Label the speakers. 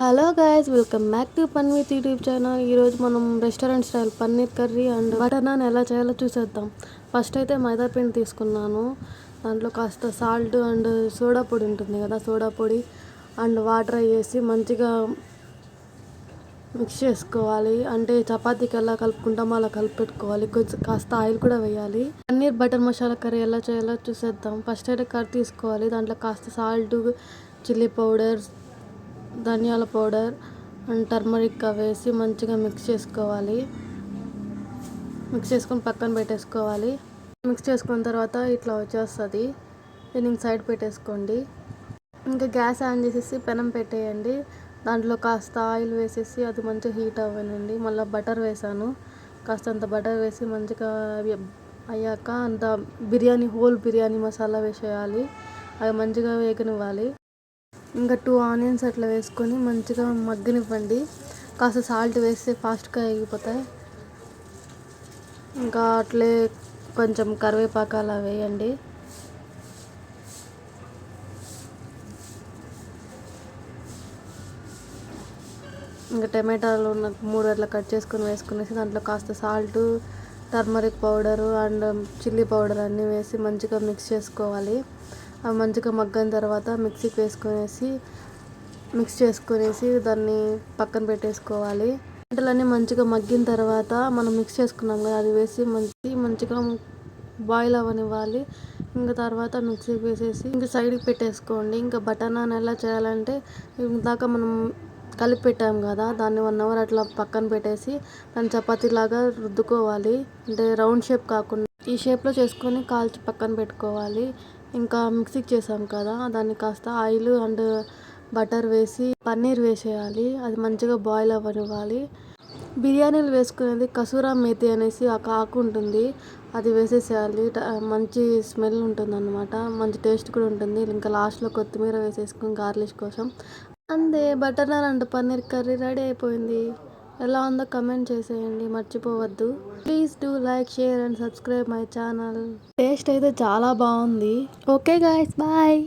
Speaker 1: Hello guys, welcome back to Panvith YouTube channel. ఈరోజు మనం restaurant style paneer curry and butter non ఎలా చేయాలో చూసేద్దాం. ఫస్ట్ అయితే మైదా పిండి తీసుకున్నాను. దాంట్లో కాస్త సాల్ట్ అండ్ సోడా పొడి ఉంటుంది కదా, సోడా పొడి అండ్ వాటర్ వేసి మంచిగా మిక్స్ చేసుకోవాలి. అంటే చపాతీకి ఎలా కలుపుకుంటామో అలా కలిపి పెట్టుకోవాలి. కొంచెం కాస్త ఆయిల్ కూడా వేయాలి. పన్నీర్ బటర్ మసాలా కర్రీ ఎలా చేయాలో చూసేద్దాం. ఫస్ట్ అయితే కర్రీ తీసుకోవాలి. దాంట్లో కాస్త సాల్ట్, చిల్లీ పౌడర్, ధనియాల పౌడర్ అండ్ టర్మరిక్ వేసి మంచిగా మిక్స్ చేసుకోవాలి. మిక్స్ చేసుకొని పక్కన పెట్టేసుకోవాలి. మిక్స్ చేసుకున్న తర్వాత ఇట్లా వచ్చేస్తుంది. దీనికి సైడ్ పెట్టేసుకోండి. ఇంకా గ్యాస్ ఆన్ చేసేసి పెనం పెట్టేయండి. దాంట్లో కాస్త ఆయిల్ వేసేసి అది మంచిగా హీట్ అవ్వనండి. మళ్ళీ బటర్ వేసాను. కాస్తంత బటర్ వేసి మంచిగా అయ్యాక అంత హోల్ బిర్యానీ మసాలా వేసేయాలి. అవి మంచిగా వేగనివ్వాలి. ఇంకా 2 ఆనియన్స్ అట్లా వేసుకొని మంచిగా మగ్గనివ్వండి. కాస్త సాల్ట్ వేస్తే ఫాస్ట్గా వేగిపోతాయి. ఇంకా అట్లే కొంచెం కరివేపాకు అలా వేయండి. ఇంకా టమాటాలు 3 అట్లా కట్ చేసుకొని వేసుకునేసి దాంట్లో కాస్త salt, turmeric powder and chilli powder అన్నీ వేసి మంచిగా మిక్స్ చేసుకోవాలి. అవి మంచిగా మగ్గిన తర్వాత మిక్స్ చేసుకునేసి దాన్ని పక్కన పెట్టేసుకోవాలి. వంటలన్నీ మంచిగా మగ్గిన తర్వాత మనం మిక్స్ చేసుకున్నాం కదా, అది వేసి మంచిగా బాయిల్ అవ్వనివ్వాలి. ఇంకా తర్వాత మిక్సీకి వేసేసి ఇంకా సైడ్కి పెట్టేసుకోండి. ఇంకా బటర్ నాన్ ఎలా చేయాలంటే, ఇందాక మనం కలిపి పెట్టాం కదా, దాన్ని 1 అవర్ అట్లా పక్కన పెట్టేసి దాన్ని చపాతీలాగా రుద్దుకోవాలి. అంటే రౌండ్ షేప్ కాకుండా ఈ షేప్లో చేసుకొని కాల్చి పక్కన పెట్టుకోవాలి. ఇంకా మిక్సీకి చేసాం కదా, దాన్ని కాస్త ఆయిల్ అండ్ బటర్ వేసి పన్నీర్ వేసేయాలి. అది మంచిగా బాయిల్ అవ్వనివ్వాలి. బిర్యానీలు వేసుకునేది కసూరా మేతి అనేసి ఒక ఆకు ఉంటుంది, అది వేసేసేయాలి. మంచి స్మెల్ ఉంటుంది అన్నమాట, మంచి టేస్ట్ కూడా ఉంటుంది. ఇంకా లాస్ట్లో కొత్తిమీర వేసేసుకొని గార్లిష్ కోసం అంతే, butter naan and paneer curry ready అయిపోయింది. ఎలా ఉందో కమెంట్ చేసేయండి, మర్చిపోవద్దు. Please do like, share and subscribe my channel. Taste అయితే చాలా బాగుంది. Okay guys, bye.